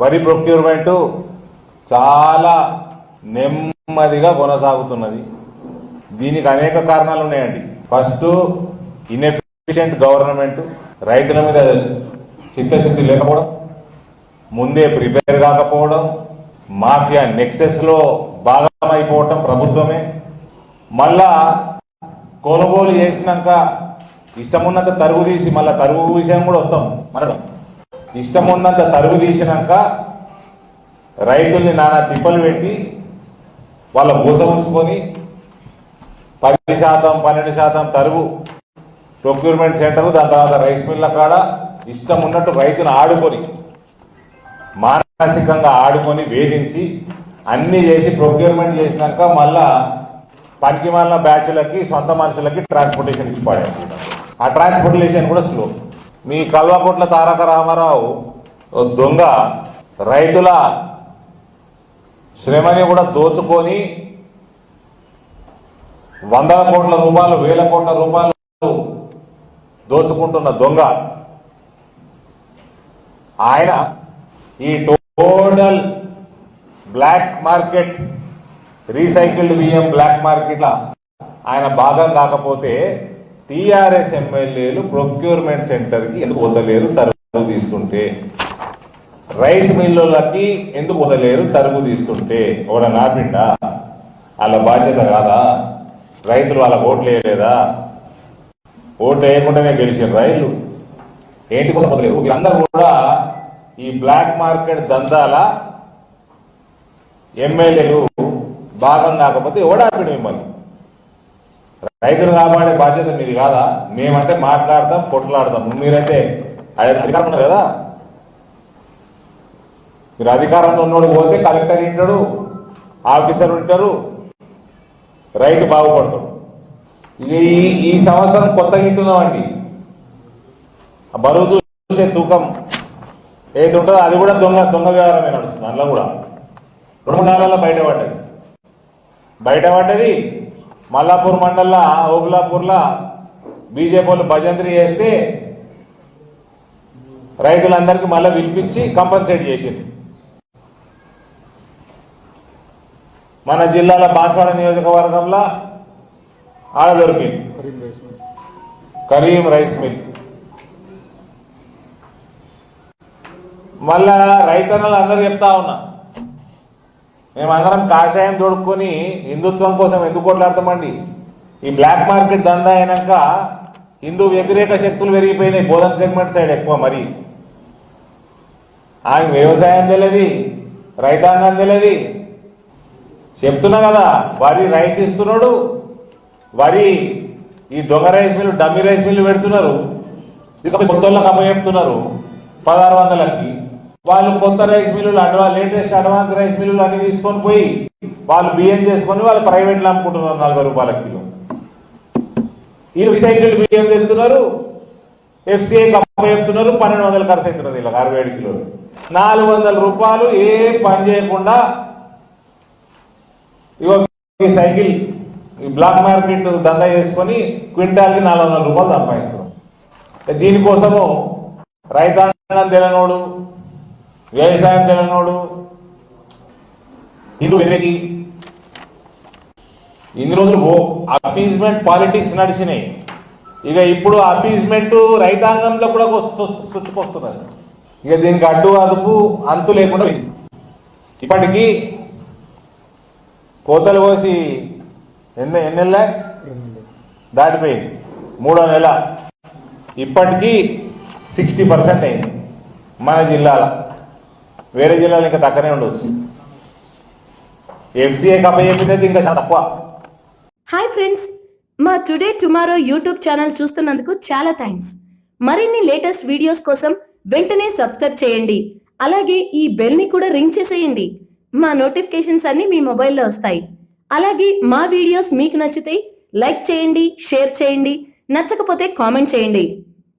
వరి ప్రొక్యూర్మెంట్ చాలా నెమ్మదిగా కొనసాగుతున్నది. దీనికి అనేక కారణాలు ఉన్నాయండి. ఫస్ట్, ఇన్ఎఫిషియెంట్ గవర్నమెంట్, రైతుల మీద చిత్తశుద్ధి లేకపోవడం, ముందే ప్రిపేర్ కాకపోవడం, మాఫియా నెక్సెస్ లో భాగమైపోవటం ప్రభుత్వమే. మళ్ళా కొనుగోలు చేసినాక ఇష్టమున్నంత తరుగు తీసి, మళ్ళా తరుగు విషయం కూడా వస్తాం మనం, ఇష్టమున్నంత తరుగు తీసినాక రైతుల్ని నానా తిప్పలు పెట్టి వాళ్ళ బూస ఉంచుకొని 10%, 12% తరుగు ప్రొక్యూర్మెంట్ సెంటర్, దాని తర్వాత రైస్ మిల్ల కాడ ఇష్టం ఉన్నట్టు రైతును ఆడుకొని, మానసికంగా ఆడుకొని వేధించి అన్ని చేసి ప్రొక్యూర్మెంట్ చేసినాక మళ్ళా పనికి మాలిన బ్యాచ్లకి, సొంత మనుషులకి ట్రాన్స్పోర్టేషన్ ఇచ్చి పడారు. ఆ ట్రాన్స్పోర్టేషన్ కూడా స్లో. మీ కల్వకుంట్ల తారక రామారావు దొంగ రైతుల శ్రమని కూడా దోచుకొని 100 కోట్ల రూపాయలు, 1000 కోట్ల రూపాయలు దోచుకుంటున్న దొంగ ఆయన ఈ టోటల్ బ్లాక్ మార్కెట్, రీసైకిల్డ్ బియ్యం బ్లాక్ మార్కెట్ ఆయన భాగం కాకపోతే టీఆర్ఎస్ ఎమ్మెల్యేలు ప్రొక్యూర్మెంట్ సెంటర్కి ఎందుకు వదలేరు తరుగు తీస్తుంటే? రైస్ మిల్లులకి ఎందుకు వదలేరు తరుగు తీస్తుంటే? ఒక నాపిండా వాళ్ళ బాధ్యత కాదా? రైతులు వాళ్ళ ఓట్లు వేయలేదా? ఓట్లు వేయకుండానే గెలిచిన రైలు ఏంటి కోసం వదలేరు? వీళ్ళందరూ కూడా ఈ బ్లాక్ మార్కెట్ దందాల ఎమ్మెల్యేలు భాగం కాకపోతే ఓడాపిడు మిమ్మల్ని. రైతులు కాపాడే బాధ్యత మీది కాదా? మేమంటే మాట్లాడతాం, కొట్లాడతాం. మీరైతే అధికారం ఉన్నారు కదా, మీరు అధికారంలో ఉన్నోడు పోతే కలెక్టర్ ఉంటాడు, ఆఫీసర్ ఉంటారు, రైతు బాగుపడతాడు. ఇక ఈ సంవత్సరం కొత్తగా ఇంటున్నామండి, బరువు చూసే తూకం ఏది ఉంటుందో అది కూడా దొంగ వ్యవహారమే నడుస్తుంది. అందులో కూడా 2 నెలల్లో బయటపడ్డది. మల్లాపూర్ మండలంలో ఓబులాపూర్లో బీజేపీ వాళ్ళు భజంత్రి చేస్తే రైతులందరికీ మళ్ళీ పిలిపించి కంపన్సేట్ చేసింది. మన జిల్లాల బాన్స్వాడ నియోజకవర్గంలో ఆడ దొరికింది కరీం రైస్ మిల్. మళ్ళా రైతన్నలు అందరూ చెప్తా ఉన్నా, మేమందరం కాషాయం తోడుకొని హిందుత్వం కోసం ఎందుకు కొట్లాడతామండి? ఈ బ్లాక్ మార్కెట్ దందా అయినాక హిందూ వ్యతిరేక శక్తులు పెరిగిపోయినాయి బోధన సెగ్మెంట్ సైడ్ ఎక్కువ. మరి ఆయన వ్యవసాయం తెలియదు, రైతాంగం తెలియదు. చెప్తున్నా కదా, వరి రైతు ఇస్తున్నాడు, వరి ఈ దొంగ rice mill, dummy rice mill పెడుతున్నారు, కొత్త వాళ్ళకి అమ్మ చెప్తున్నారు 1600కి. వాళ్ళు కొత్త రైస్ మిల్లులు, లేటెస్ట్ అడ్వాన్స్ రైస్ మిల్లులు అన్ని తీసుకొని పోయి వాళ్ళు బియ్యం చేసుకొని వాళ్ళు ప్రైవేట్లో అమ్ముకుంటున్నారు 40 రూపాయల కిలో. వీళ్ళు రీసైకిల్డ్ బియ్యం తెస్తున్నారు, ఎఫ్సిఐ అమ్మ చెప్తున్నారు, 1200 ఖర్చు అవుతున్నది ఇలా 67 కిలోలు. 400 రూపాయలు ఏ పని చేయకుండా ఈ సైకిల్, ఈ బ్లాక్ మార్కెట్ దందా చేసుకొని క్వింటాల్కి 400 రూపాయలు సంపాదిస్తున్నాం. దీనికోసము రైతాంగం తెలియనోడు, వ్యవసాయం తెలియనోడు, హిందూ వ్యతిరేకి ఇన్ని రోజులు అపీజ్మెంట్ పాలిటిక్స్ నడిచినాయి. ఇక ఇప్పుడు అపీజ్మెంట్ రైతాంగంలో కూడా చుట్టుకొస్తున్నది. ఇక దీనికి అడ్డు అదుపు అంతు లేకుండా ఇప్పటికీ కోతలు కోసి ఎన్నెళ్ళ దాటిపోయింది, 3వ నెల. ఇప్పటికీ 60% అయింది మన జిల్లాలో. వేరే జిల్లాలో ఇంకా తక్కువనే ఉండవచ్చు. ఎఫ్సిఐ కప్పచెప్పితే ఇంకా చాలా తక్కువ. హాయ్ ఫ్రెండ్స్, మా టుడే టుమారో యూట్యూబ్ ఛానల్ చూస్తున్నందుకు చాలా థ్యాంక్స్. మరిన్ని లేటెస్ట్ వీడియోస్ కోసం వెంటనే సబ్స్క్రైబ్ చేయండి. అలాగే ఈ బెల్ ని కూడా రింగ్ చేసేయండి. మా నోటిఫికేషన్స్ అన్ని మీ మొబైల్లో వస్తాయి. అలాగే మా వీడియోస్ మీకు నచ్చితే లైక్ చేయండి, షేర్ చేయండి, నచ్చకపోతే కామెంట్ చేయండి.